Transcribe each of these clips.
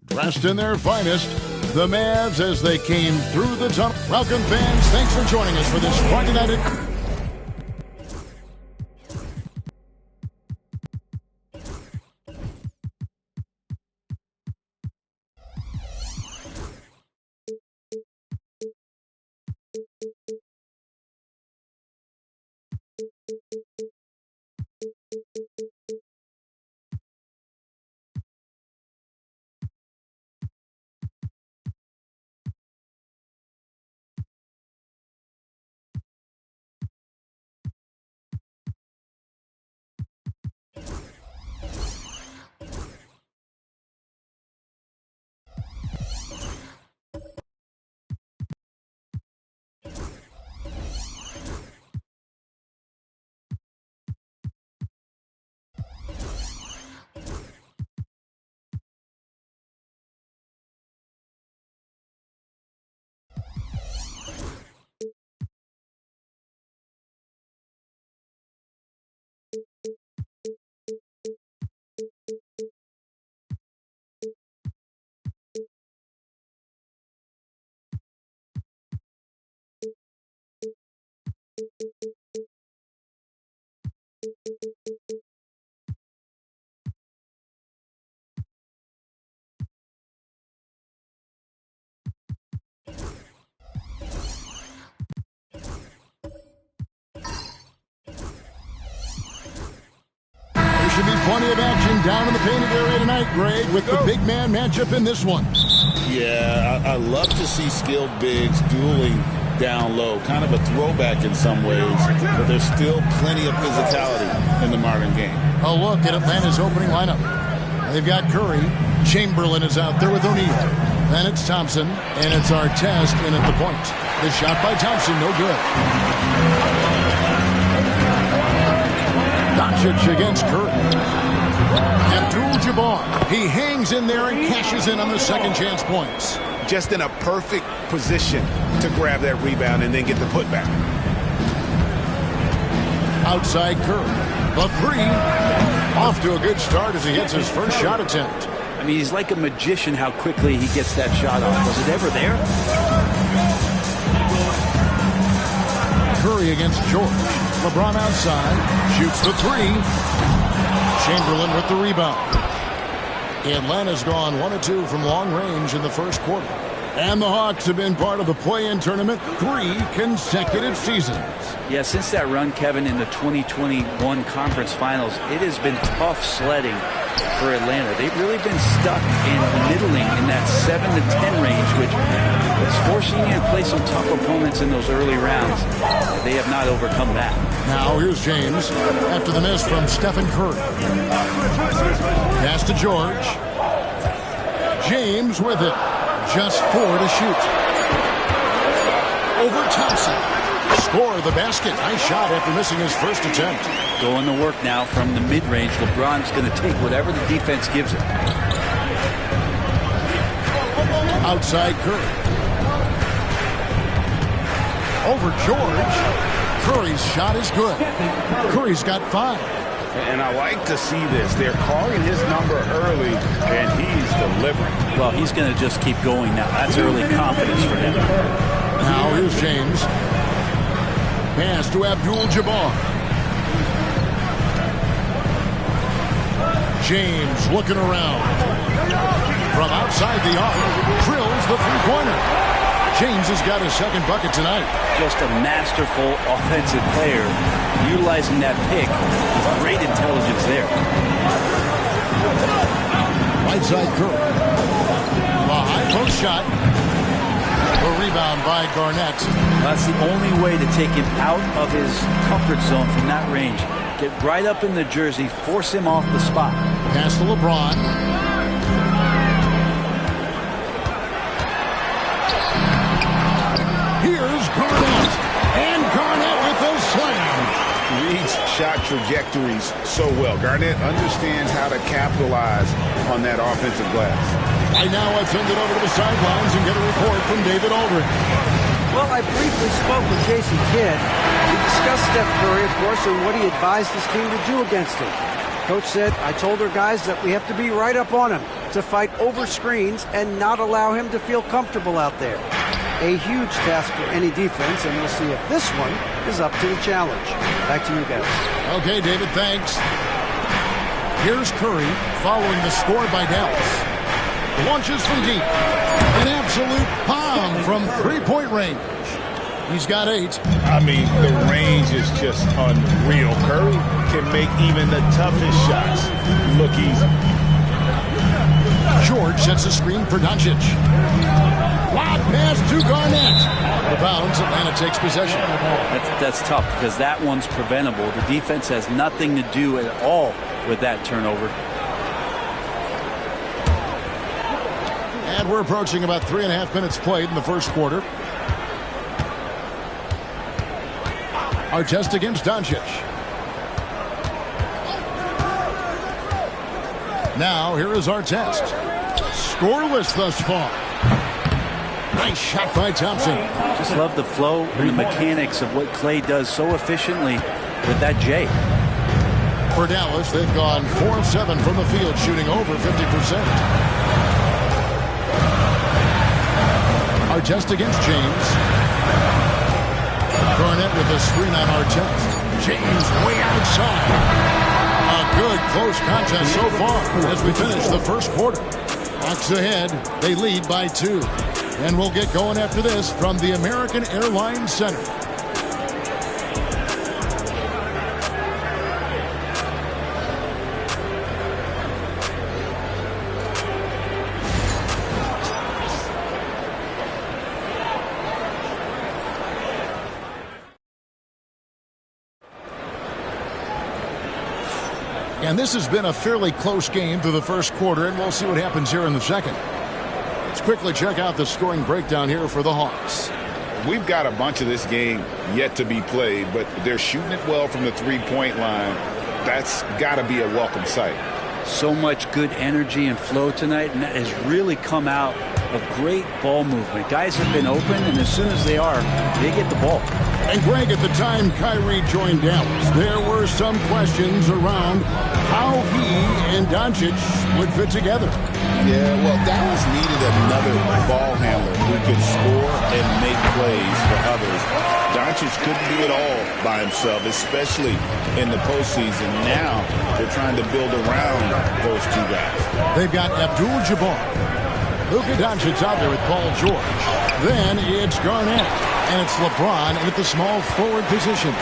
Dressed in their finest, the Mavs as they came through the tunnel. Welcome, fans. Thanks for joining us for this Friday night. Should be plenty of action down in the painted area tonight, Greg, with the big man matchup in this one. Yeah, I love to see skilled bigs dueling down low. Kind of a throwback in some ways, but there's still plenty of physicality in the modern game. A look at Atlanta's opening lineup. They've got Curry. Chamberlain is out there with O'Neal. Then it's Thompson, and it's Artest in at the point. The shot by Thompson, no good. Doncic against Curry. Abdul-Jabbar. He hangs in there and cashes in on the second chance points. Just in a perfect position to grab that rebound and then get the putback. Outside Curry. The three. Off to a good start as he hits his first shot attempt. I mean, he's like a magician how quickly he gets that shot off. Was it ever there? Curry against George. LeBron outside. Shoots the three. Chamberlain with the rebound. Atlanta's gone 1 of 2 from long range in the first quarter. And the Hawks have been part of the play-in tournament 3 consecutive seasons. Yeah, since that run, Kevin, in the 2021 conference finals, it has been tough sledding for Atlanta. They've really been stuck in middling in that 7 to 10 range, which is forcing you to play some tough opponents in those early rounds. They have not overcome that. Now here's James after the miss from Stephen Curry. Pass to George. James with it. Just 4 to shoot. Over Thompson. Score the basket. Nice shot after missing his first attempt. Going to work now from the mid-range. LeBron's going to take whatever the defense gives him. Outside Curry. Over George. Curry's shot is good. Curry's got 5. And I like to see this. They're calling his number early, and he's delivering. Well, he's going to just keep going now. That's early confidence for him. Now here's James. Pass to Abdul-Jabbar. James looking around. From outside the arc, drills the three-pointer. James has got his second bucket tonight. Just a masterful offensive player, utilizing that pick with great intelligence there. Right side Curry. A high post shot. A rebound by Garnett. That's the only way to take him out of his comfort zone from that range. Get right up in the jersey, force him off the spot. Pass to LeBron. Here's Garnett. And Garnett with the slam. Reads shot trajectories so well. Garnett understands how to capitalize on that offensive glass. Right now, I send it over to the sidelines and get a report from David Aldridge. Well, I briefly spoke with Jason Kidd. We discussed Steph Curry, of course, and what he advised his team to do against him. Coach said, I told our guys that we have to be right up on him, to fight over screens and not allow him to feel comfortable out there. A huge task for any defense, and we'll see if this one is up to the challenge. Back to you guys. Okay, David, thanks. Here's Curry following the score by Dallas. Launches from deep. An absolute bomb from three-point range. He's got 8. I mean, the range is just unreal. Curry can make even the toughest shots look easy. George sets a screen for Doncic. Lob pass to Garnett. Out of bounds, Atlanta takes possession. That's tough because that one's preventable. The defense has nothing to do at all with that turnover. And we're approaching about 3.5 minutes played in the first quarter. Artest against Doncic. Now here is Artest. Scoreless thus far. Nice shot by Thompson. Just love the flow and the mechanics of what Clay does so efficiently with that J. For Dallas, they've gone 4 of 7 from the field, shooting over 50%. Artest against James. Garnett with a screen on Artest. James way outside. A good close contest so far as we finish the first quarter. Hawks ahead. They lead by 2. And we'll get going after this from the American Airlines Center. And this has been a fairly close game through the first quarter, and we'll see what happens here in the second. Let's quickly check out the scoring breakdown here for the Hawks. We've got a bunch of this game yet to be played, but they're shooting it well from the three-point line. That's got to be a welcome sight. So much good energy and flow tonight, and that has really come out of great ball movement. Guys have been open, and as soon as they are, they get the ball. And Greg, at the time Kyrie joined Dallas, there were some questions around how he and Doncic would fit together. Yeah, well, Dallas needed another ball handler who could score and make plays for others. Doncic couldn't do it all by himself, especially in the postseason. Now they're trying to build around those two guys. They've got Abdul-Jabbar. Luka Doncic out there with Paul George. Then it's Garnett. And it's LeBron at the small forward position.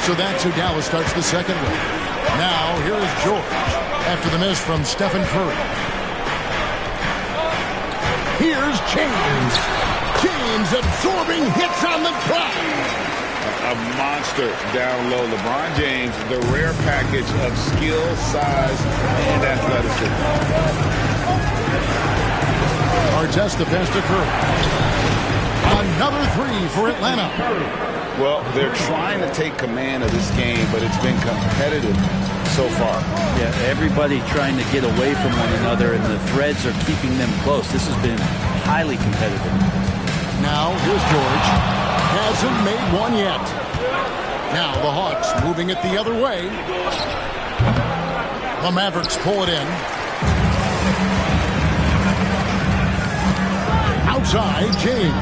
So that's who Dallas starts the second with. Now, here is George after the miss from Stephen Curry. Here's James. James absorbing hits on the drive. A monster down low. LeBron James, the rare package of skill, size, and athleticism. Artest the pass to Curry. Another 3 for Atlanta. Well, they're trying to take command of this game, but it's been competitive so far. Yeah, everybody trying to get away from one another, and the threads are keeping them close. This has been highly competitive. Now, here's George. Hasn't made one yet. Now, the Hawks moving it the other way. The Mavericks pull it in. Outside, James.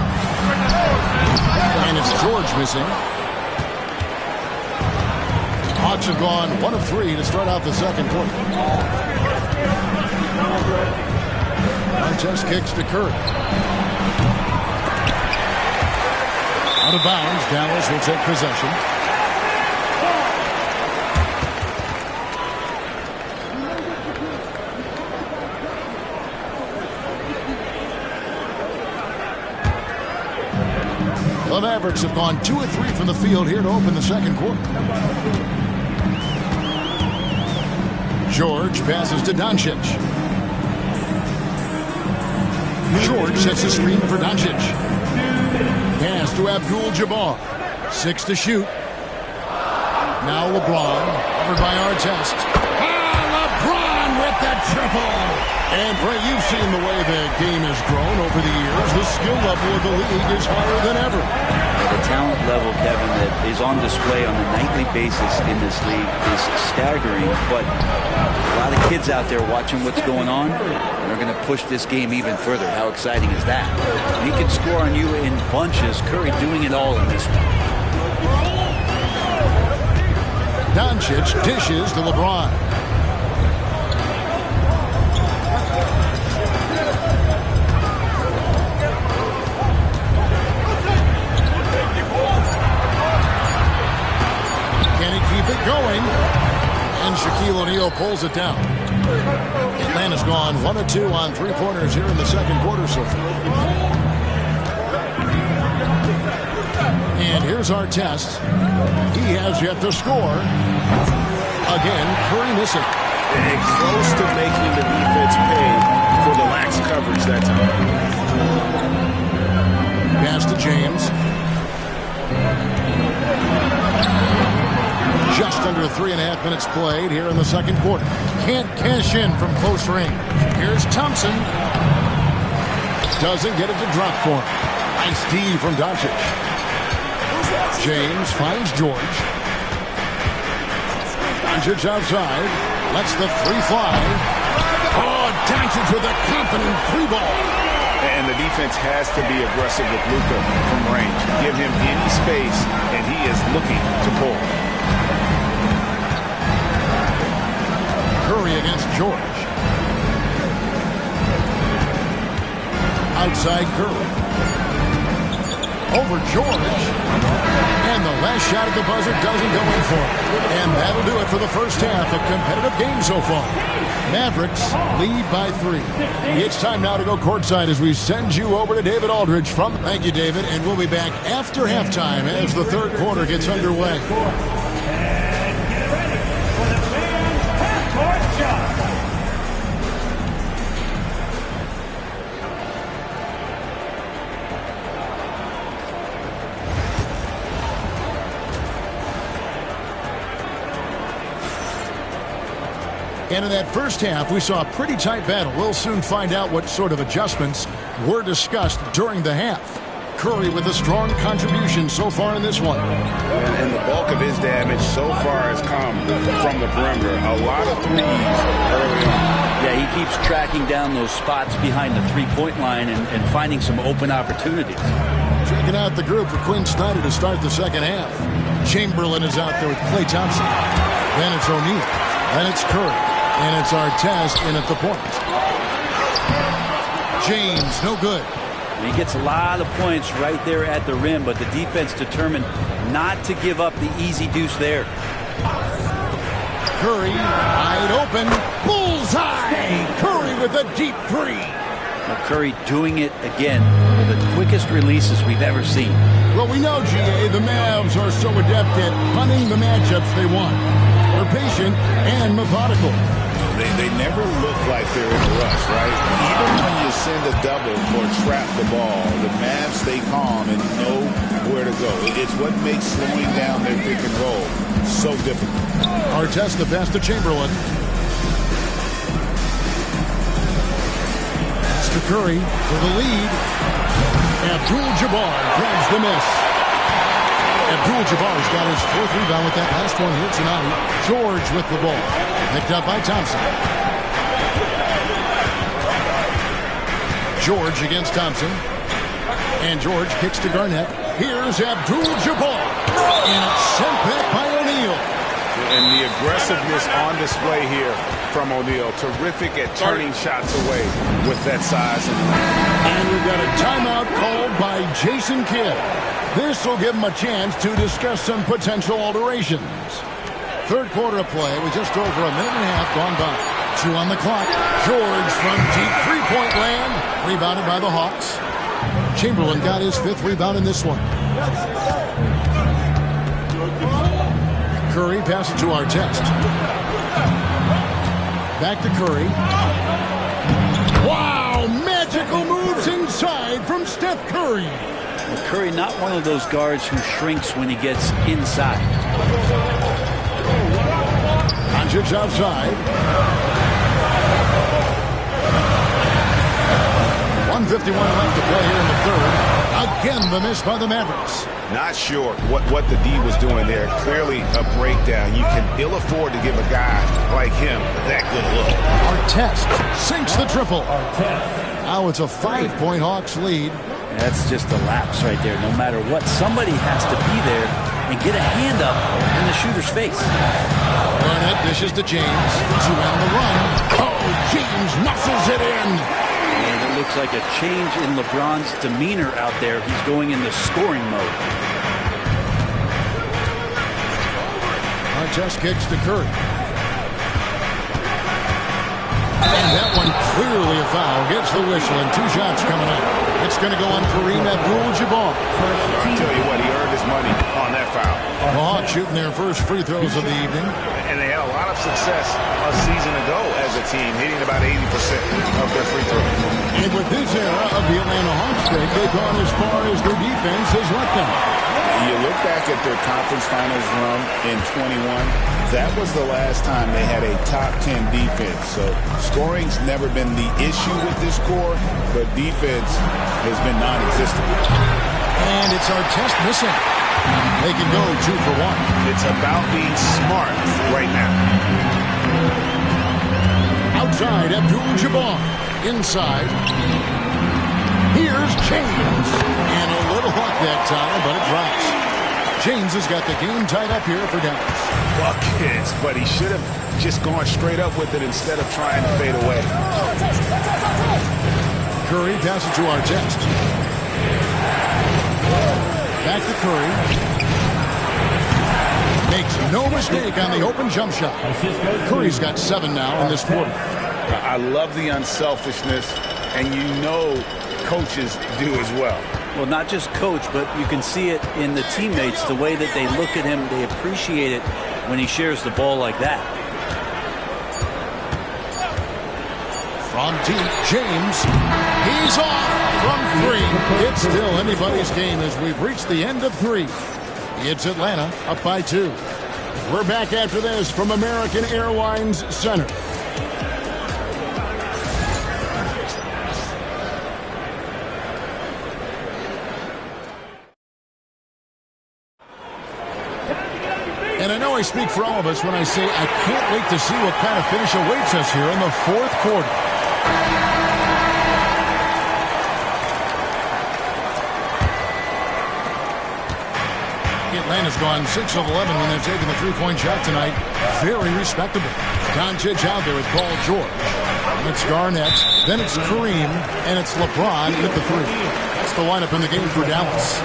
And it's George missing. Hawks have gone 1 of 3 to start out the second quarter. Artest kicks to Curry. Out of bounds. Dallas will take possession. The Mavericks have gone 2 of 3 from the field here to open the second quarter. George passes to Doncic. George sets a screen for Doncic. Pass to Abdul-Jabbar. 6 to shoot. Now LeBron, covered by Artest. LeBron with the triple! And Ray, you've seen the way the game has grown over the years. The skill level of the league is higher than ever. The talent level, Kevin, that is on display on a nightly basis in this league is staggering. But a lot of kids out there watching what's going on, and are going to push this game even further. How exciting is that? He can score on you in bunches. Curry doing it all in this one. Doncic dishes to LeBron. Keep it going, and Shaquille O'Neal pulls it down. Atlanta's gone 1 of 2 on 3-pointers here in the second quarter so far. And here's Artest. He has yet to score. Again, Curry missing. And close to making the defense pay for the lax coverage that time. Pass to James. Just under 3.5 minutes played here in the second quarter. Can't cash in from close range. Here's Thompson. Doesn't get it to drop for him. Nice D from Doncic. James finds George. Doncic outside. Lets the 3 fly. Oh, Doncic with a confident 3 ball. And the defense has to be aggressive with Luka from range. Give him any space, and he is looking to pull. Curry against George. Outside Curry. Over George. And the last shot at the buzzer doesn't go in for him. And that'll do it for the first half. A competitive game so far. Mavericks lead by 3. It's time now to go courtside as we send you over to David Aldridge from... Thank you, David. And we'll be back after halftime as the third quarter gets underway. And in that first half, we saw a pretty tight battle. We'll soon find out what sort of adjustments were discussed during the half. Curry with a strong contribution so far in this one. And the bulk of his damage so far has come from the perimeter. A lot of threes early on. Yeah, he keeps tracking down those spots behind the three-point line and finding some open opportunities. Checking out the group for Quinn Snyder to start the second half. Chamberlain is out there with Klay Thompson. Then it's O'Neal. Then it's Curry. And it's Artest in at the point. James, no good. He gets a lot of points right there at the rim, but the defense determined not to give up the easy deuce there. Curry, wide open, bullseye! Curry with a deep 3. Now Curry doing it again with the quickest releases we've ever seen. Well, we know, GA, the Mavs are so adept at punting the matchups they want. They're patient and methodical. They never look like they're in a rush, right? Even when you send a double or trap the ball, the Mavs stay calm and know where to go. It's what makes slowing down their pick and roll so difficult. Artest the pass to Chamberlain. Pass to Curry for the lead. Abdul-Jabbar grabs the miss. Abdul-Jabbar's got his 4th rebound with that last one here tonight. George with the ball. Picked up by Thompson. George against Thompson. And George kicks to Garnett. Here's Abdul-Jabbar. And it's sent back by O'Neal. And the aggressiveness on display here from O'Neal. Terrific at turning shots away with that size. And we've got a timeout called by Jason Kidd. This will give him a chance to discuss some potential alterations. Third quarter of play with just over a minute and a half gone by. 2 on the clock. George from deep three-point land. Rebounded by the Hawks. Chamberlain got his 5th rebound in this one. Curry passes to Artest. Back to Curry. Wow! Magical moves inside from Steph Curry. Well, Curry, not one of those guards who shrinks when he gets inside. Doncic outside. 1:51 left to play here in the third. Again, the miss by the Mavericks. Not sure what the D was doing there. Clearly a breakdown. You can ill afford to give a guy like him that good look. Artest sinks the triple. Now it's a 5-point Hawks lead. That's just a lapse right there. No matter what, somebody has to be there and get a hand up in the shooter's face. Barnett dishes to James to end the run. Oh, James muscles it in. And it looks like a change in LeBron's demeanor out there. He's going into scoring mode. Artest kicks to Curry. And that one clearly a foul. Gets the whistle and 2 shots coming up. It's going to go on Kareem Abdul-Jabbar. I'll tell you what, he earned his money on that foul. The Hawks shooting their first free throws of the evening. And they had a lot of success a season ago as a team, hitting about 80% of their free throws. And with this era of the Atlanta Hawks streak, they've gone as far as their defense has let them. You look back at their conference finals run in 21, that was the last time they had a top 10 defense. So scoring's never been the issue with this core, but defense has been non-existent. And it's Artest missing. They can go 2 for 1. It's about being smart right now. Outside, Abdul-Jabbar. Inside. Here's James. And a little luck that time, but it drops. James has got the game tied up here for Dallas. Buckets, but he should have just gone straight up with it instead of trying to fade away. Curry passes to Artest. Back to Curry. Makes no mistake on the open jump shot. Curry's got 7 now in this quarter. I love the unselfishness, and you know coaches do as well. Well, not just coach, but you can see it in the teammates, the way that they look at him. They appreciate it when he shares the ball like that. From deep, James. He's off from 3. It's still anybody's game as we've reached the end of 3. It's Atlanta up by 2. We're back after this from American Airlines Center. And I know I speak for all of us when I say I can't wait to see what kind of finish awaits us here in the 4th quarter. Atlanta's gone 6 of 11 when they're taking the 3-point shot tonight. Very respectable. Doncic out there with Paul George. And it's Garnett. Then it's Kareem. And it's LeBron with the 3. That's the lineup in the game for Dallas.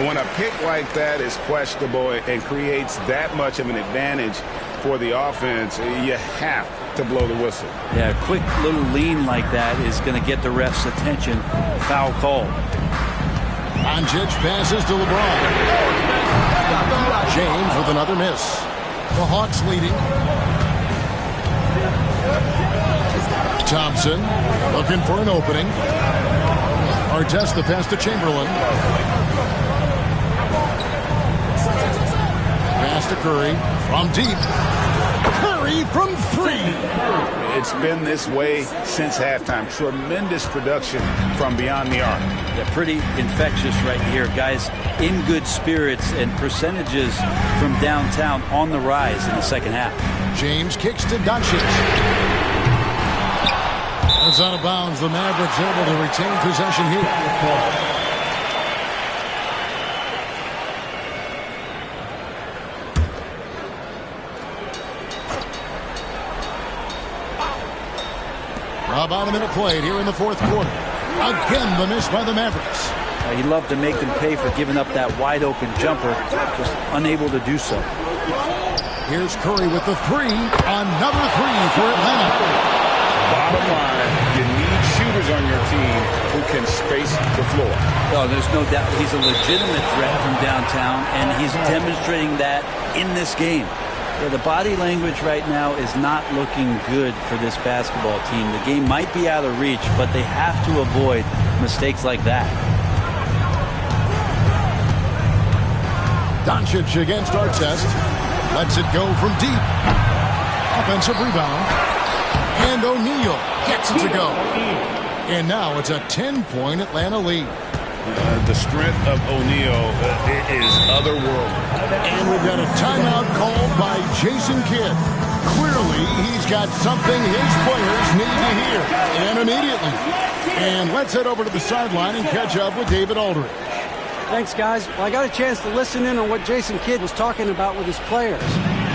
When a pick like that is questionable and creates that much of an advantage for the offense, you have to blow the whistle. Yeah, a quick little lean like that is going to get the ref's attention. Foul call. Doncic passes to LeBron. James with another miss. The Hawks leading. Thompson looking for an opening. Artest the pass to Chamberlain. Pass to Curry from deep. Curry from 3. It's been this way since halftime. Tremendous production from beyond the arc. Yeah, pretty infectious right here. Guys in good spirits and percentages from downtown on the rise in the second half. James kicks to Doncic. It's out of bounds. The Mavericks able to retain possession here. About a minute played here in the fourth quarter. Again, the miss by the Mavericks. He loved to make them pay for giving up that wide-open jumper, just unable to do so. Here's Curry with the three. Another three for Atlanta. Bottom line, you need shooters on your team who can space the floor. Oh, there's no doubt he's a legitimate threat from downtown, and he's demonstrating that in this game. The body language right now is not looking good for this basketball team. The game might be out of reach, but they have to avoid mistakes like that. Doncic against Artest. Lets it go from deep. Offensive rebound. And O'Neal gets it to go. And now it's a 10-point Atlanta lead. The strength of O'Neal is otherworldly. And we've got a timeout called by Jason Kidd. Clearly, he's got something his players need to hear. And immediately. And let's head over to the sideline and catch up with David Aldridge. Thanks, guys. Well, I got a chance to listen in on what Jason Kidd was talking about with his players.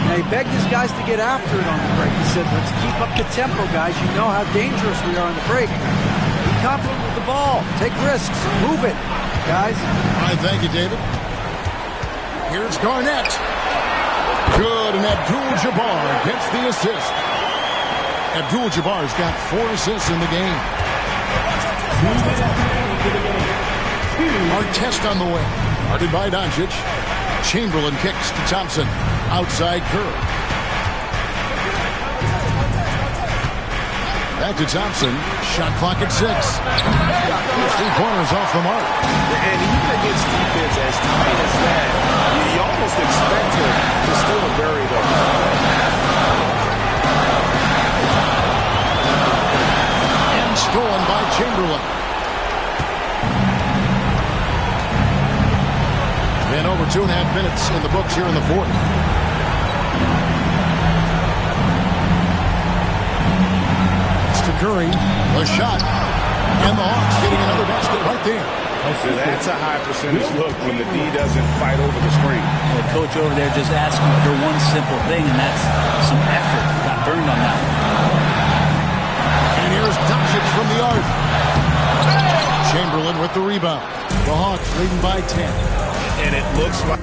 Now, he begged his guys to get after it on the break. He said, let's keep up the tempo, guys. You know how dangerous we are on the break. Be confident with the ball. Take risks. Move it, guys. All right, thank you, David. Here's Garnett. Good, and Abdul-Jabbar gets the assist. Abdul-Jabbar's got 4 assists in the game. Artest on the way. Guarded by Doncic. Chamberlain kicks to Thompson. Outside Curry. Back to Thompson. Shot clock at 6. 3-pointers off the mark. And even against defense as tight as that, you almost expect him to still bury the And stolen by Chamberlain. And over 2.5 minutes in the books here in the fourth. It's to Curry. A shot. And the Hawks getting another basket right there. So that's a high percentage look when the D doesn't fight over the screen. The coach over there just asking for one simple thing, and that's some effort. Got burned on that one. And here's Doncic from the arc. Chamberlain with the rebound. The Hawks leading by 10. And it looks like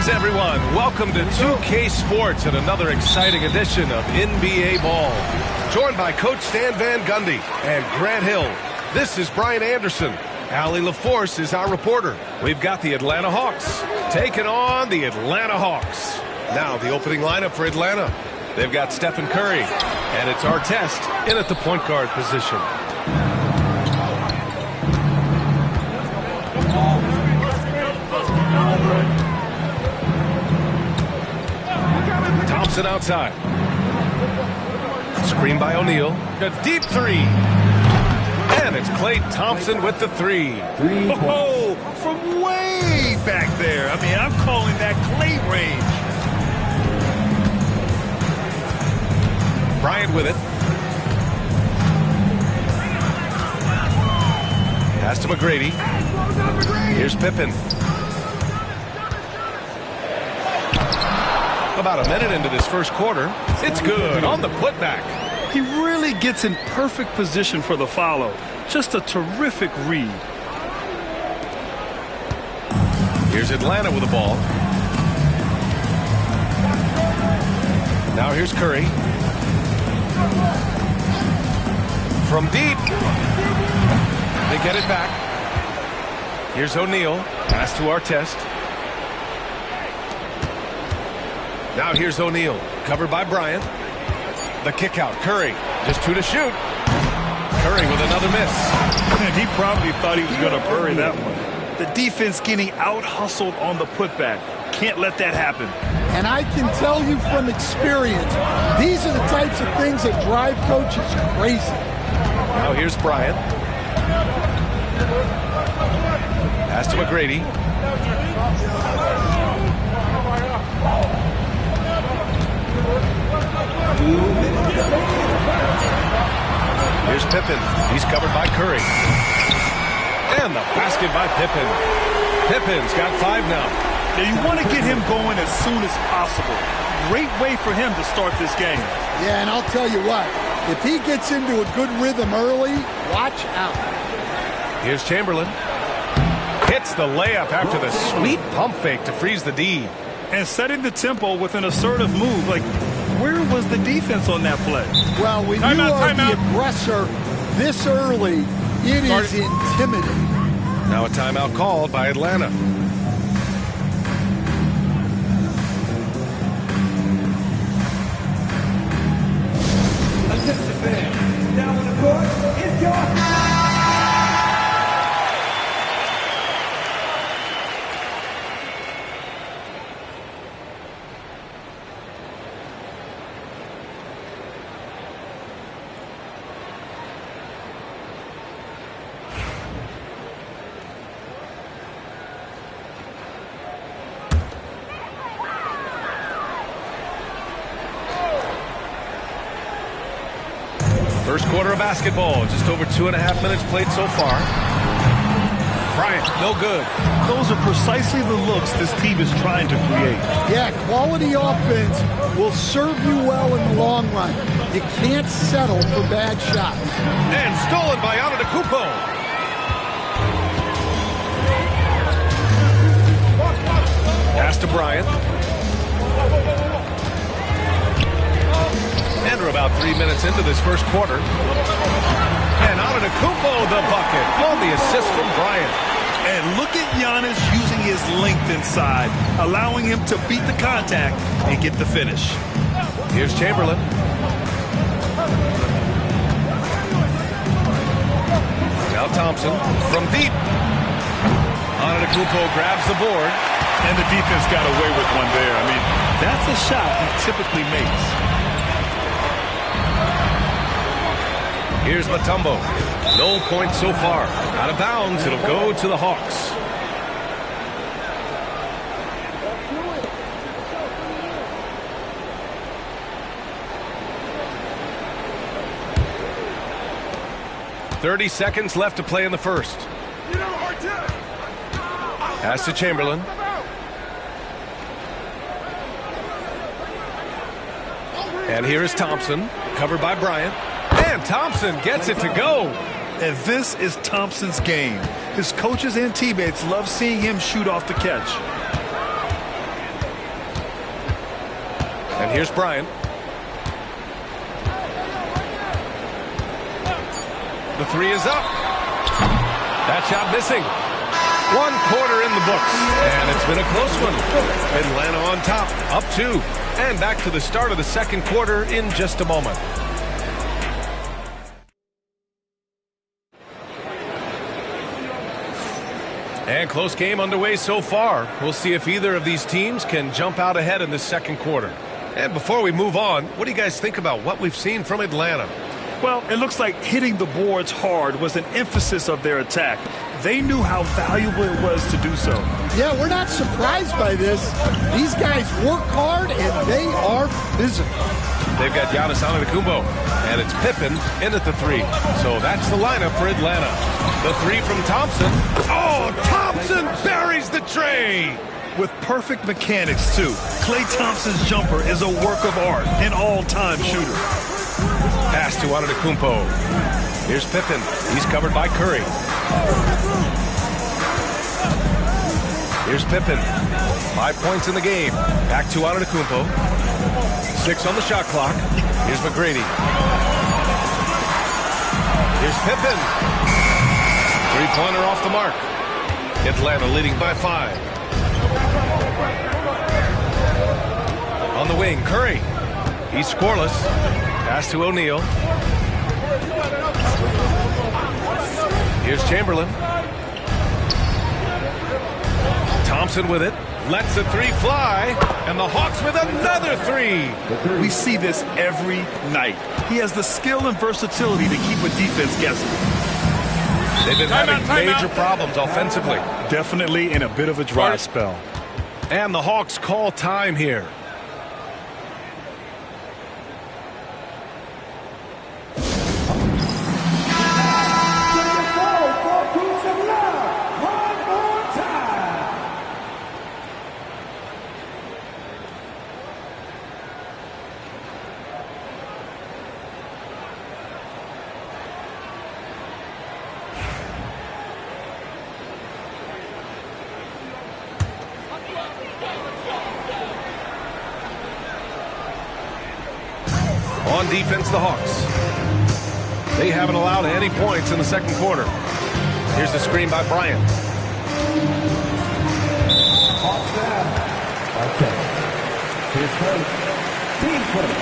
Everyone, welcome to 2K Sports and another exciting edition of NBA Ball. Joined by Coach Stan Van Gundy and Grant Hill. This is Brian Anderson. Allie LaForce is our reporter. We've got the Atlanta Hawks taking on the Atlanta Hawks. Now the opening lineup for Atlanta. They've got Stephen Curry, and it's Artest in at the point guard position. Thompson outside. Screen by O'Neal. A deep three. And it's Klay Thompson with the three. Oh, from way back there. I mean, I'm calling that Klay range. Bryant with it. Pass to McGrady. Here's Pippen. About a minute into this first quarter. It's good on the putback. He really gets in perfect position for the follow. Just a terrific read. Here's Atlanta with the ball. Now here's Curry. From deep. They get it back. Here's O'Neal. Pass to Artest. Now here's O'Neal, covered by Bryant. The kick out, Curry, just two to shoot. Curry with another miss. He probably thought he was going to bury that one. The defense getting out-hustled on the putback. Can't let that happen. And I can tell you from experience, these are the types of things that drive coaches crazy. Now here's Bryant. Pass to McGrady. Here's Pippen. He's covered by Curry. And the basket by Pippen. Pippen's got 5 now. Now you want to get him going as soon as possible. Great way for him to start this game. Yeah, and I'll tell you what, if he gets into a good rhythm early, watch out. Here's Chamberlain. Hits the layup after the sweet pump fake to freeze the D. And setting the tempo with an assertive move. Like, where was the defense on that play? Well, when you are the aggressor this early, it is intimidating. Now a timeout called by Atlanta. Attention fans, now on the court, it's your First quarter of basketball, just over 2.5 minutes played so far. Bryant, no good. Those are precisely the looks this team is trying to create. Yeah, quality offense will serve you well in the long run. You can't settle for bad shots. And stolen by Antetokounmpo. Pass to Bryant. And we're about 3 minutes into this first quarter. And Antetokounmpo the bucket on the assist from Bryant. And look at Giannis using his length inside, allowing him to beat the contact and get the finish. Here's Chamberlain. Now Thompson from deep. Antetokounmpo grabs the board. And the defense got away with one there. I mean, that's a shot he typically makes. Here's Mutombo. No points so far. Out of bounds. It'll go to the Hawks. .30 seconds left to play in the first. Pass to Chamberlain. And here is Thompson, covered by Bryant. And Thompson gets it to go. And this is Thompson's game. His coaches and teammates love seeing him shoot off the catch. And here's Bryant. The three is up. That shot missing. 1 quarter in the books. And it's been a close one. Atlanta on top, up 2. And back to the start of the second quarter in just a moment. And close game underway so far. We'll see if either of these teams can jump out ahead in the second quarter. And before we move on, what do you guys think about what we've seen from Atlanta? Well, it looks like hitting the boards hard was an emphasis of their attack. They knew how valuable it was to do so. Yeah, we're not surprised by this. These guys work hard, and they are physical. They've got Giannis Antetokounmpo, and it's Pippen in at the three. So that's the lineup for Atlanta. The three from Thompson. Oh, Thompson buries the tray. With perfect mechanics, too. Klay Thompson's jumper is a work of art, an all-time shooter. Pass to Antetokounmpo. Here's Pippen. He's covered by Curry. Here's Pippen. 5 points in the game. Back to Antetokounmpo. 6 on the shot clock. Here's McGrady. Here's Pippen. Three-pointer off the mark. Atlanta leading by 5. On the wing, Curry. He's scoreless. Pass to O'Neal. Here's Chamberlain. Thompson with it. Lets the three fly. And the Hawks with another three. We see this every night. He has the skill and versatility to keep a defense guessing. They've been having major problems offensively. Definitely in a bit of a dry spell. And the Hawks call time here. On defense, the Hawks. They haven't allowed any points in the second quarter. Here's the screen by Bryant. Hawks down. Okay. Here's first. Team first.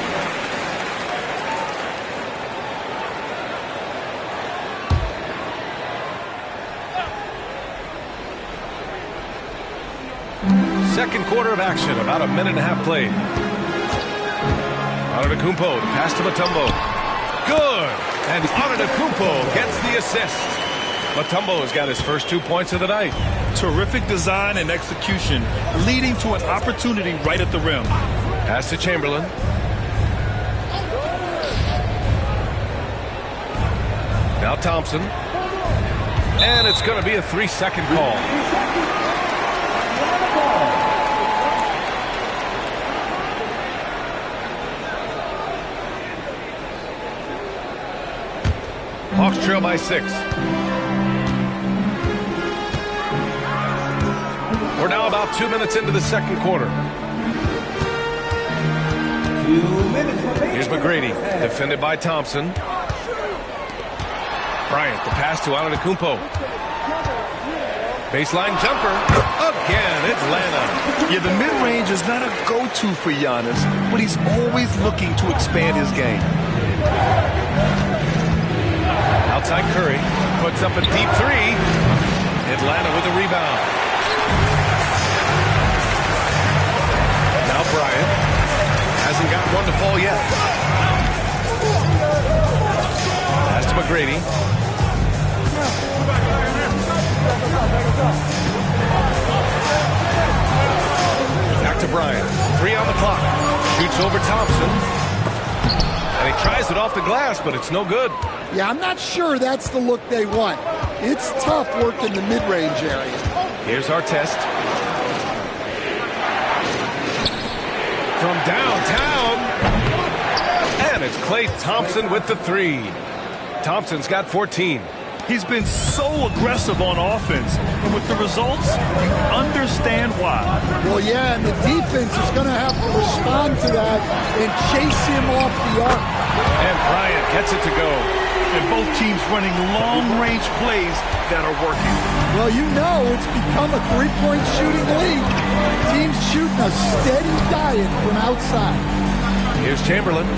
Second quarter of action, about a minute and a half played. Antetokounmpo, the pass to Mutombo. Good! And Antetokounmpo gets the assist. Mutombo has got his first 2 points of the night. Terrific design and execution, leading to an opportunity right at the rim. Pass to Chamberlain. Now Thompson. And it's going to be a 3-second call. Hawks trail by 6. We're now about 2 minutes into the second quarter. 2 minutes remaining. Here's McGrady, defended by Thompson. Bryant, the pass to Antetokounmpo. Baseline jumper. Again, Atlanta. Yeah, the mid-range is not a go-to for Giannis, but he's always looking to expand his game. Outside Curry. Puts up a deep three. Atlanta with a rebound. Now Bryant. Hasn't got one to fall yet. Pass to McGrady. Back to Bryant. 3 on the clock. Shoots over Thompson. And he tries it off the glass, but it's no good. Yeah, I'm not sure that's the look they want. It's tough work in the mid-range area. Here's our test. From downtown. And it's Klay Thompson with the 3. Thompson's got 14. He's been so aggressive on offense, and with the results, you understand why. Well, yeah, and the defense is going to have to respond to that and chase him off the arc. And Bryant gets it to go. And both teams running long-range plays that are working. Well, you know it's become a three-point shooting league. Teams shooting a steady diet from outside. Here's Chamberlain.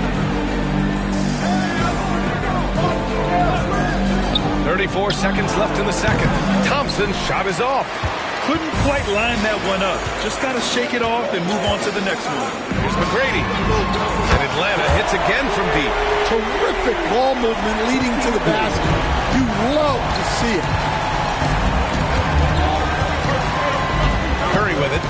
34 seconds left in the second. Thompson's shot is off. Couldn't quite line that one up. Just got to shake it off and move on to the next one. Here's McGrady. And Atlanta hits again from deep. Terrific ball movement leading to the basket. You love to see it. Curry with it.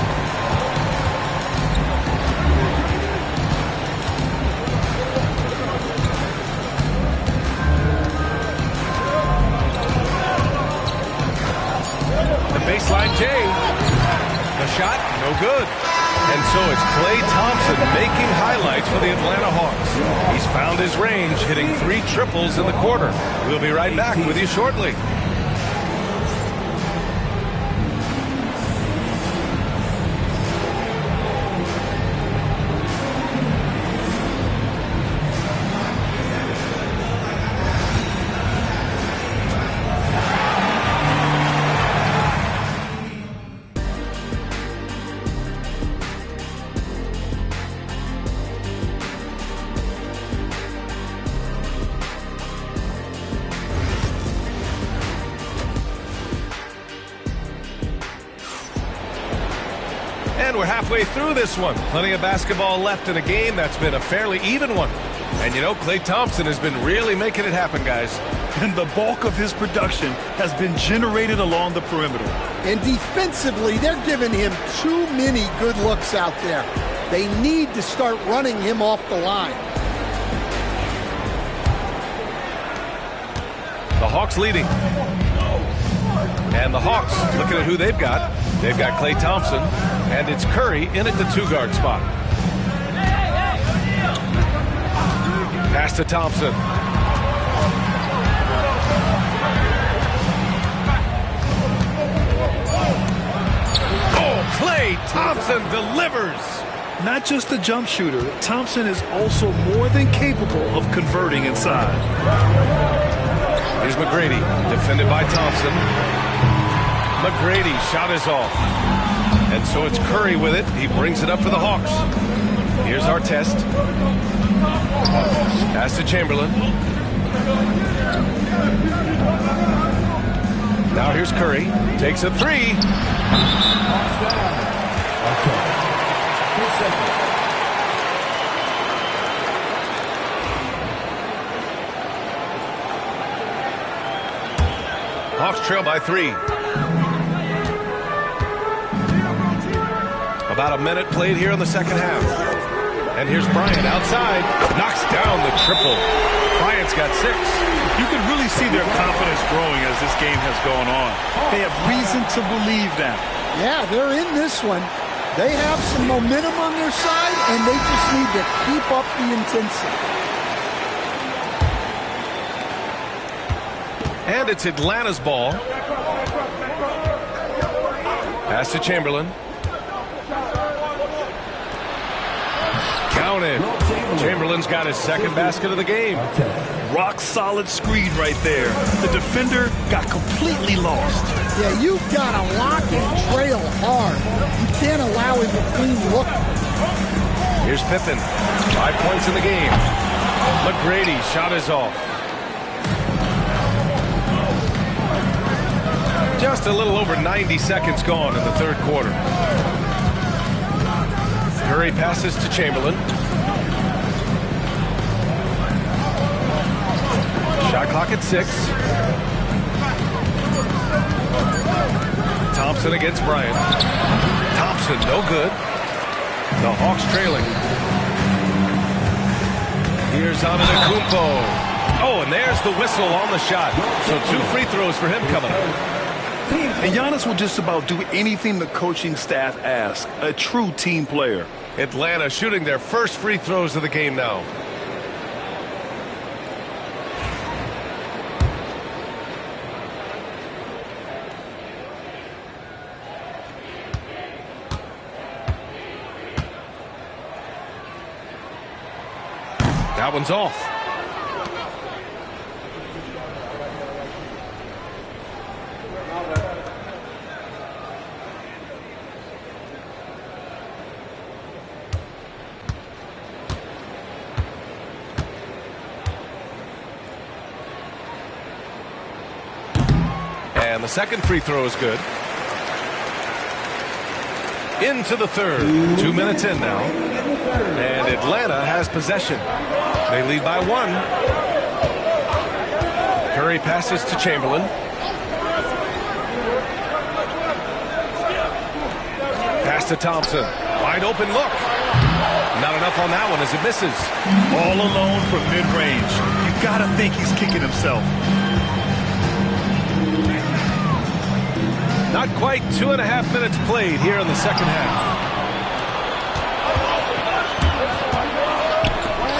Baseline J. The shot, no good. And so it's Klay Thompson making highlights for the Atlanta Hawks. He's found his range, hitting 3 triples in the quarter. We'll be right back with you shortly. And we're halfway through this one. Plenty of basketball left in a game that's been a fairly even one. And you know, Klay Thompson has been really making it happen, guys. And the bulk of his production has been generated along the perimeter. And defensively, they're giving him too many good looks out there. They need to start running him off the line. The Hawks leading. And the Hawks, looking at who they've got. They've got Klay Thompson, and it's Curry in at the 2-guard spot. Pass to Thompson. Oh, Klay Thompson delivers. Not just a jump shooter, Thompson is also more than capable of converting inside. Here's McGrady, defended by Thompson. McGrady shot is off. And so it's Curry with it. He brings it up for the Hawks. Here's our test. Pass to Chamberlain. Now here's Curry. Takes a 3. Hawks trail by 3. About a minute played here in the second half. And here's Bryant outside. Knocks down the triple. Bryant's got 6. You can really see their confidence growing as this game has gone on. They have reason to believe that. Yeah, they're in this one. They have some momentum on their side, and they just need to keep up the intensity. And it's Atlanta's ball. Pass to Chamberlain. Counted. Chamberlain's got his second basket of the game. Rock solid screen right there. The defender got completely lost. Yeah, you've got to lock and trail hard. You can't allow him to clean look. Here's Pippen. 5 points in the game. McGrady shot is off. Just a little over 90 seconds gone in the third quarter. Curry passes to Chamberlain. Shot clock at 6. Thompson against Bryant. Thompson, no good. The Hawks trailing. Here's Antetokounmpo. Oh, and there's the whistle on the shot. So 2 free throws for him coming up. And Giannis will just about do anything the coaching staff asks. A true team player. Atlanta shooting their first free throws of the game now. That one's off. And the second free throw is good. Into the third. 2 minutes in now. And Atlanta has possession. They lead by 1. Curry passes to Chamberlain. Pass to Thompson. Wide open look. Not enough on that one as it misses. All alone from mid-range. You gotta think he's kicking himself. Not quite 2.5 minutes played here in the second half.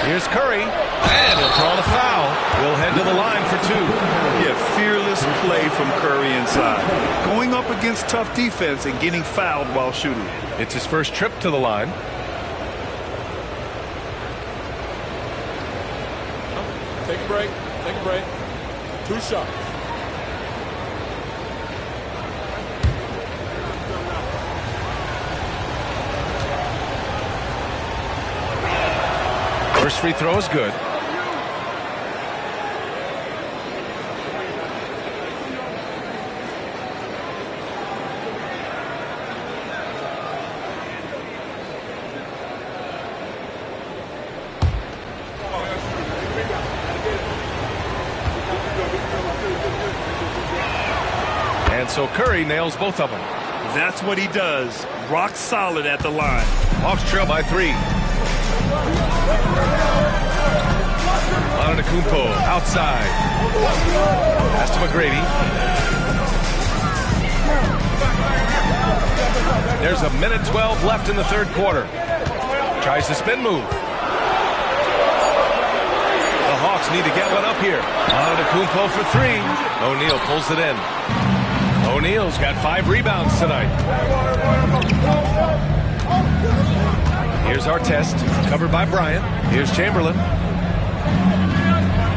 Here's Curry, and he'll draw the foul. He'll head to the line for 2. Yeah, fearless play from Curry inside. Going up against tough defense and getting fouled while shooting. It's his first trip to the line. Take a break. Take a break. 2 shots. First free throw is good. And so Curry nails both of them. That's what he does. Rock solid at the line. Hawks trail by 3. Antetokounmpo outside. Pass to McGrady. There's 1:12 left in the third quarter. Tries the spin move. The Hawks need to get one up here. Antetokounmpo for 3. O'Neal pulls it in. O'Neal's got 5 rebounds tonight. Here's Artest, covered by Bryant. Here's Chamberlain.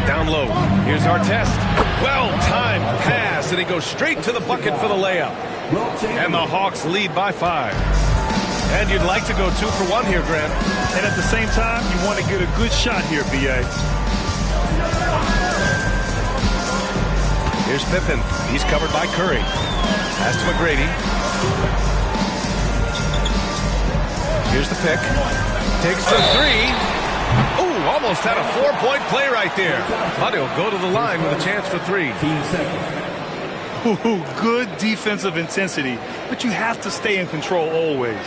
Down low. Here's Artest. Well-timed pass, and he goes straight to the bucket for the layup. And the Hawks lead by 5. And you'd like to go 2 for 1 here, Grant. And at the same time, you want to get a good shot here, B.A. Here's Pippen. He's covered by Curry. Pass to McGrady. Here's the pick. Takes the 3. Ooh, almost had a 4-point play right there. But he'll go to the line with a chance for 3. Ooh, good defensive intensity, but you have to stay in control always.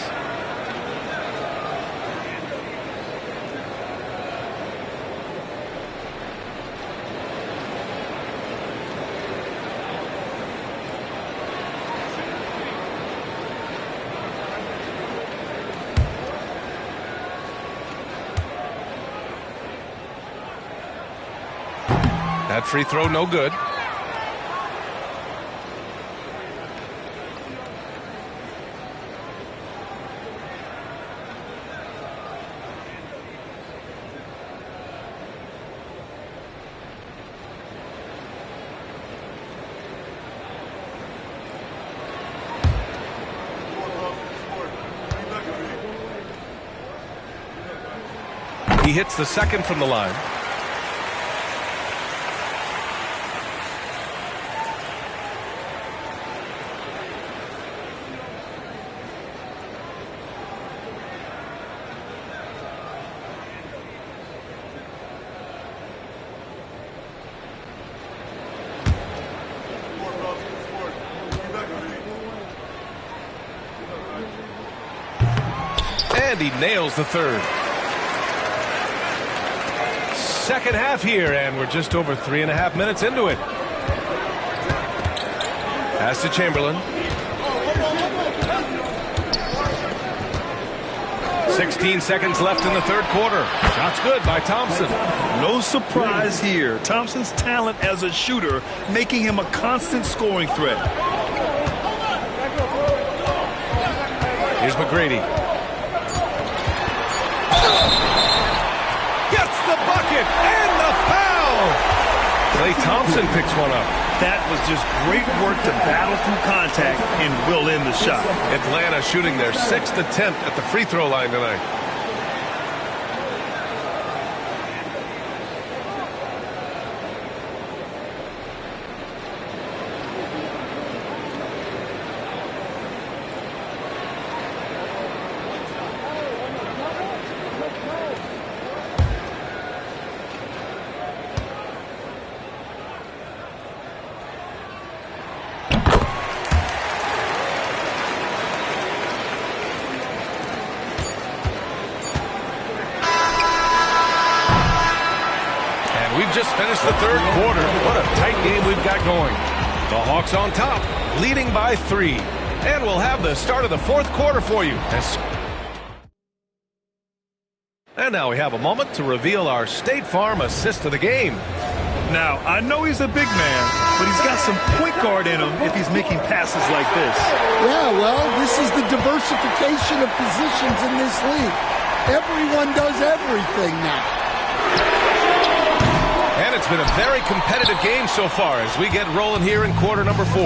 That free throw no good. He hits the second from the line. And he nails the third. Second half here, and we're just over 3.5 minutes into it. Pass to Chamberlain. 16 seconds left in the third quarter. Shot's good by Thompson. No surprise here. Thompson's talent as a shooter making him a constant scoring threat. Here's McGrady. Gets the bucket and the foul. Klay Thompson picks one up. That was just great work to battle through contact and will in the shot. Atlanta shooting their 6th attempt at the free throw line tonight. Just finished the third quarter. What a tight game we've got going. The Hawks on top, leading by 3. And we'll have the start of the fourth quarter for you. And now we have a moment to reveal our State Farm assist of the game. Now, I know he's a big man, but he's got some point guard in him if he's making passes like this. Yeah, well, this is the diversification of positions in this league. Everyone does everything now. And it's been a very competitive game so far as we get rolling here in quarter number 4.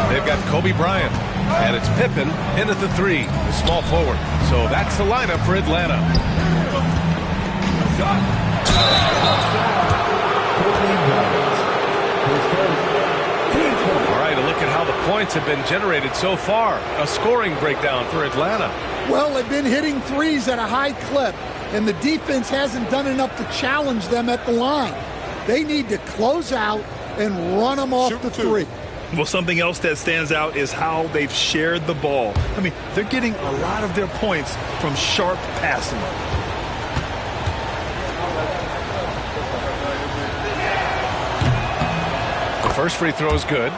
They've got Kobe Bryant, and it's Pippen in at the 3, the small forward. So that's the lineup for Atlanta. All right, a look at how the points have been generated so far. A scoring breakdown for Atlanta. Well, they've been hitting threes at a high clip, and the defense hasn't done enough to challenge them at the line. They need to close out and run them off the 3. Well, something else that stands out is how they've shared the ball. I mean, they're getting a lot of their points from sharp passing. The first free throw is good.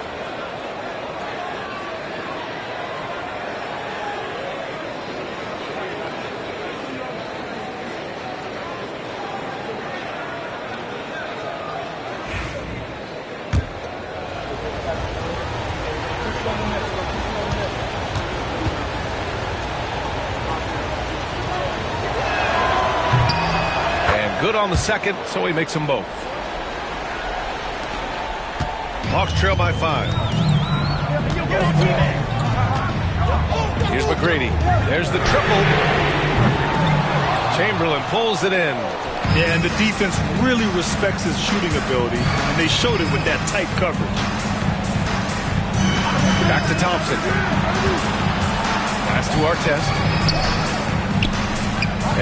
Good on the second, so he makes them both. Hawks trail by 5. Here's McGrady. There's the triple. Chamberlain pulls it in. Yeah, and the defense really respects his shooting ability, and they showed it with that tight coverage. Back to Thompson. Pass to Artest.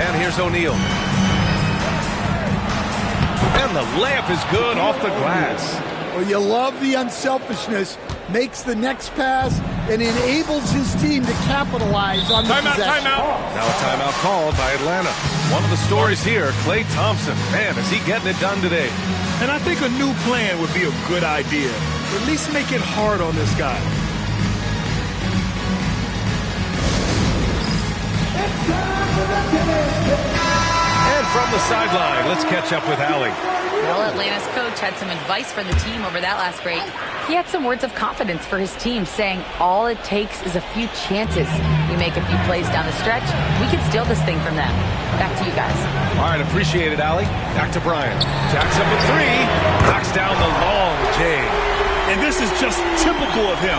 And here's O'Neal. And the layup is good off the glass. Well, you love the unselfishness. Makes the next pass and enables his team to capitalize on the possession. Timeout. Now a timeout called by Atlanta. One of the stories here, Klay Thompson. Man, is he getting it done today. And I think a new plan would be a good idea. At least make it hard on this guy. And from the sideline, let's catch up with Allie. Well, Atlanta's coach had some advice for the team over that last break. He had some words of confidence for his team, saying all it takes is a few chances. You make a few plays down the stretch, we can steal this thing from them. Back to you guys. All right, appreciate it, Allie. Back to Bryant. Jacks up a 3. Knocks down the long J. And this is just typical of him.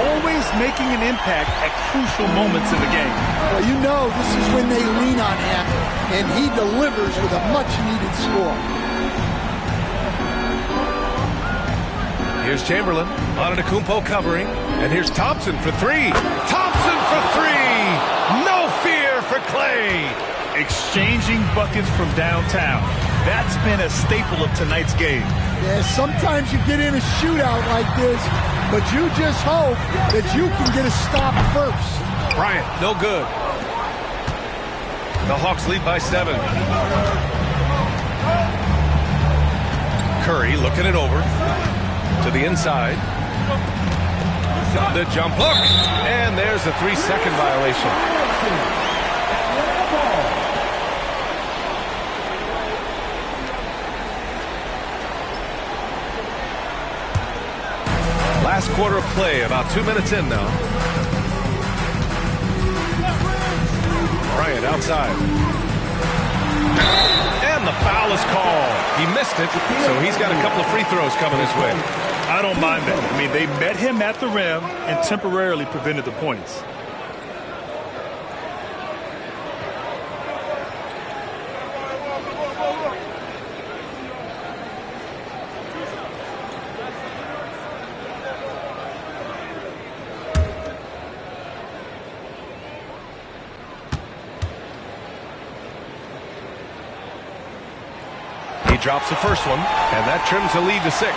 Always making an impact at crucial moments in the game. Well, you know this is when they lean on him, and he delivers with a much-needed score. Here's Chamberlain. Antetokounmpo covering. And here's Thompson for three. Thompson for three! No fear for Clay! Exchanging buckets from downtown. That's been a staple of tonight's game. Yeah, sometimes you get in a shootout like this, but you just hope that you can get a stop first. Bryant, no good. The Hawks lead by 7. Curry looking it over to the inside. The jump hook. And there's a 3-second violation. Last quarter of play, about 2 minutes in now. Bryant outside. And the foul is called. He missed it, so he's got a couple of free throws coming his way. I don't mind that. I mean, they met him at the rim and temporarily prevented the points. He drops the first one, and that trims the lead to 6.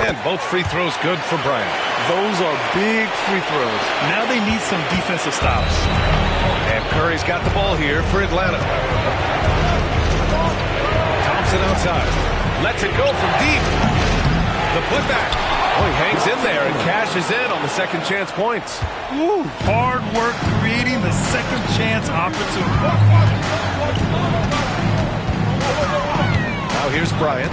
And both free throws good for Bryant. Those are big free throws. Now they need some defensive stops. And Curry's got the ball here for Atlanta. Thompson outside. Lets it go from deep. The putback. Oh, he hangs in there and cashes in on the second chance points. Ooh, hard work creating the second chance opportunity. Now here's Bryant.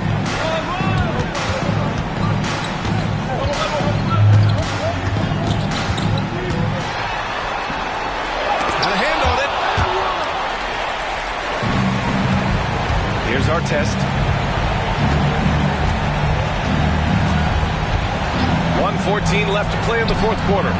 Here's Artest. 1:14 left to play in the fourth quarter.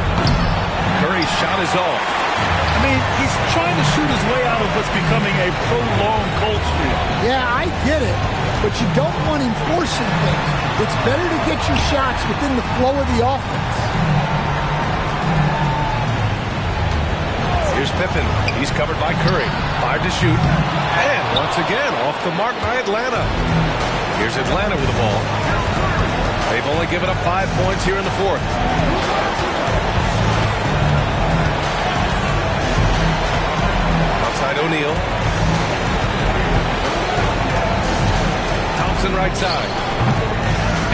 Curry's shot is off. I mean, he's trying to shoot his way out of what's becoming a prolonged cold streak. Yeah, I get it, but you don't want him forcing things. It's better to get your shots within the flow of the offense. Here's Pippen. He's covered by Curry. 5 to shoot. And once again, off the mark by Atlanta. Here's Atlanta with the ball. They've only given up 5 points here in the fourth. Outside O'Neal. Thompson right side.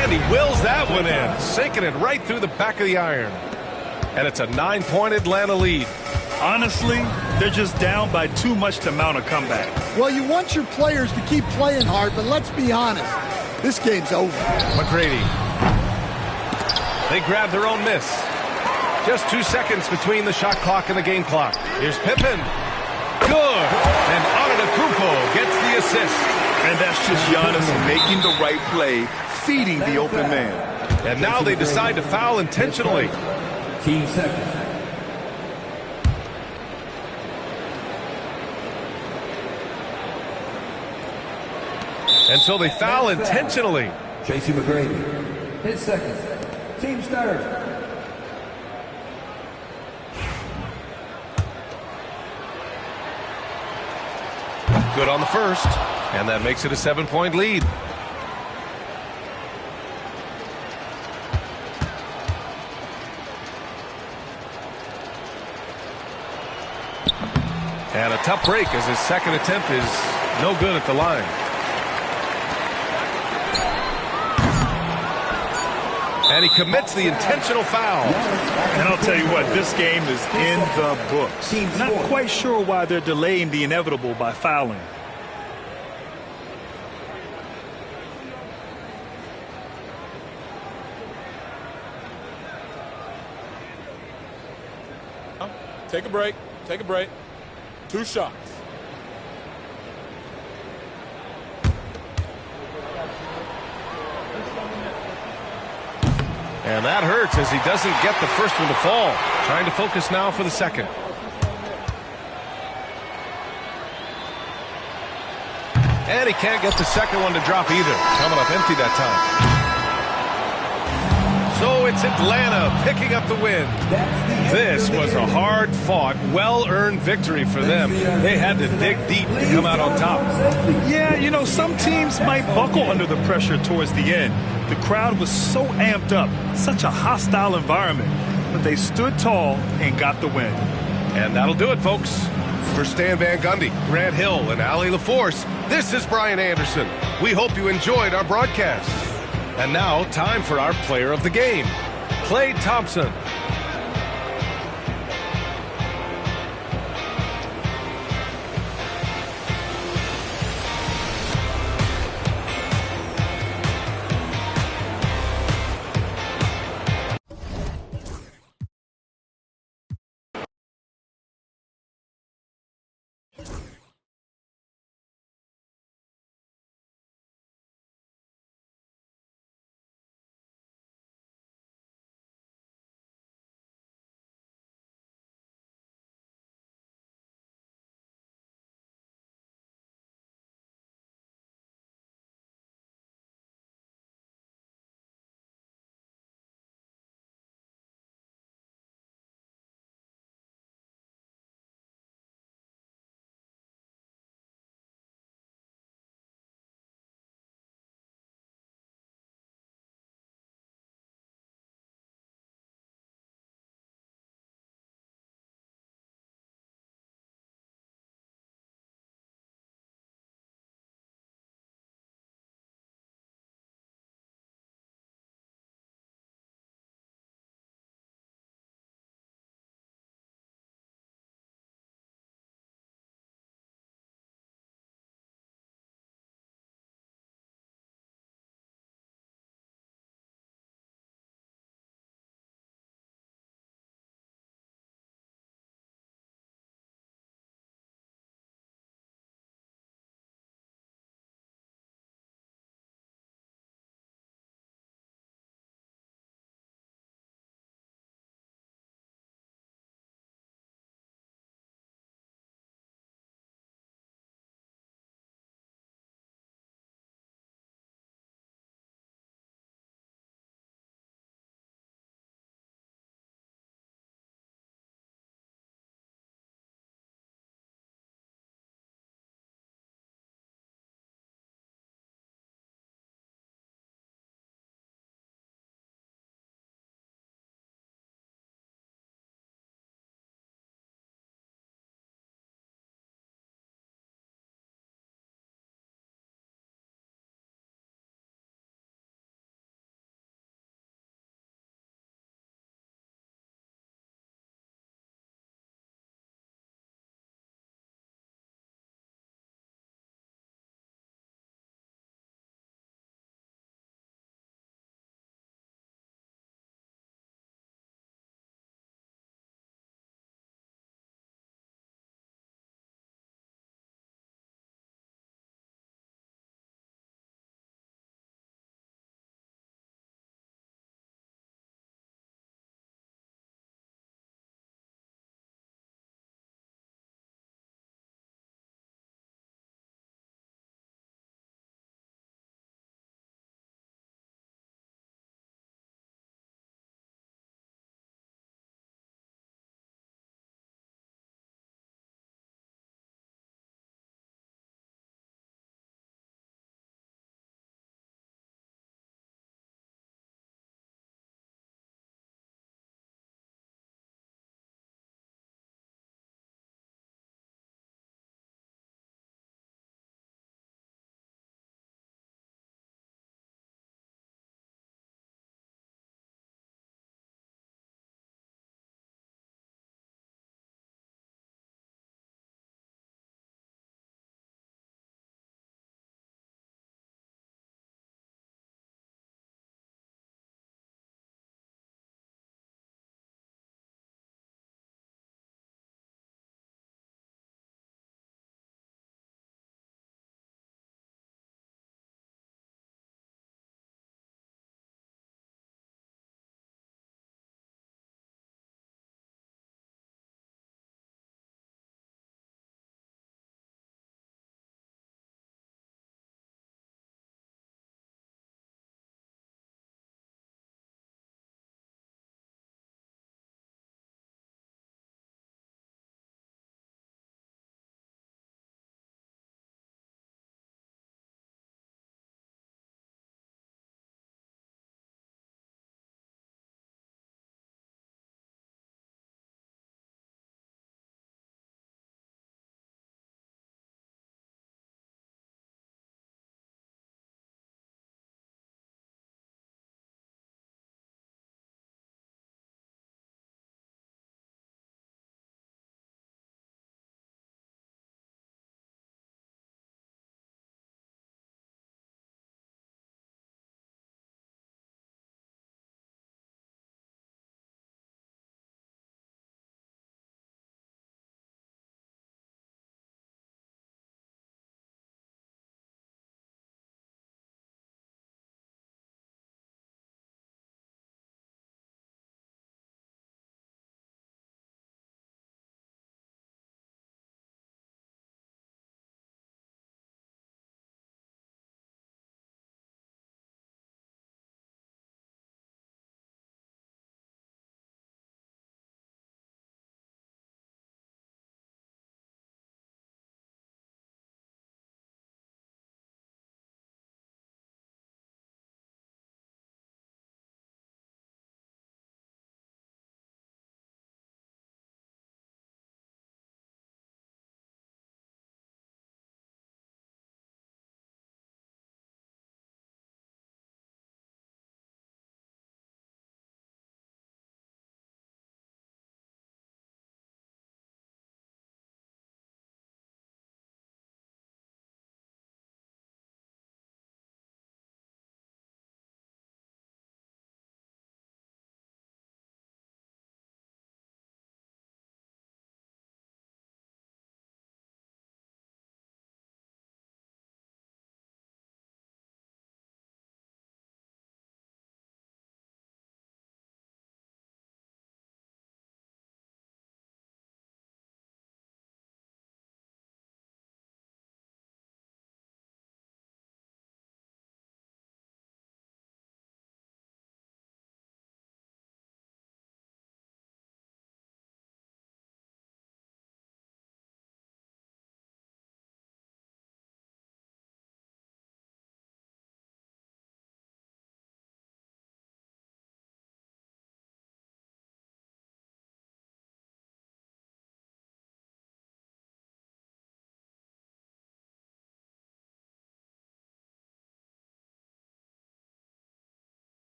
And he wills that one in. Sinking it right through the back of the iron. And it's a 9-point Atlanta lead. Honestly, they're just down by too much to mount a comeback. Well, you want your players to keep playing hard, but let's be honest. This game's over. McGrady. They grab their own miss. Just 2 seconds between the shot clock and the game clock. Here's Pippen. Good. And Antetokounmpo gets the assist. And that's just Giannis making the right play, feeding the open man. And now they decide to foul intentionally. Team seconds. And so they foul intentionally. Tracy McGrady. His seconds. Team starters. Good on the first. And that makes it a 7-point lead. And a tough break as his second attempt is no good at the line. And he commits the intentional foul. And I'll tell you what, this game is in the books. Not quite sure why they're delaying the inevitable by fouling. Take a break. Take a break. 2 shots. And that hurts as he doesn't get the first one to fall. Trying to focus now for the second. And he can't get the second one to drop either. Coming up empty that time. So it's Atlanta picking up the win. This was a hard-fought, well-earned victory for them. They had to dig deep to come out on top. Yeah, you know, some teams might buckle under the pressure towards the end. The crowd was so amped up, such a hostile environment. But they stood tall and got the win. And that'll do it, folks. For Stan Van Gundy, Grant Hill, and Allie LaForce, this is Brian Anderson. We hope you enjoyed our broadcast. And now, time for our player of the game, Klay Thompson.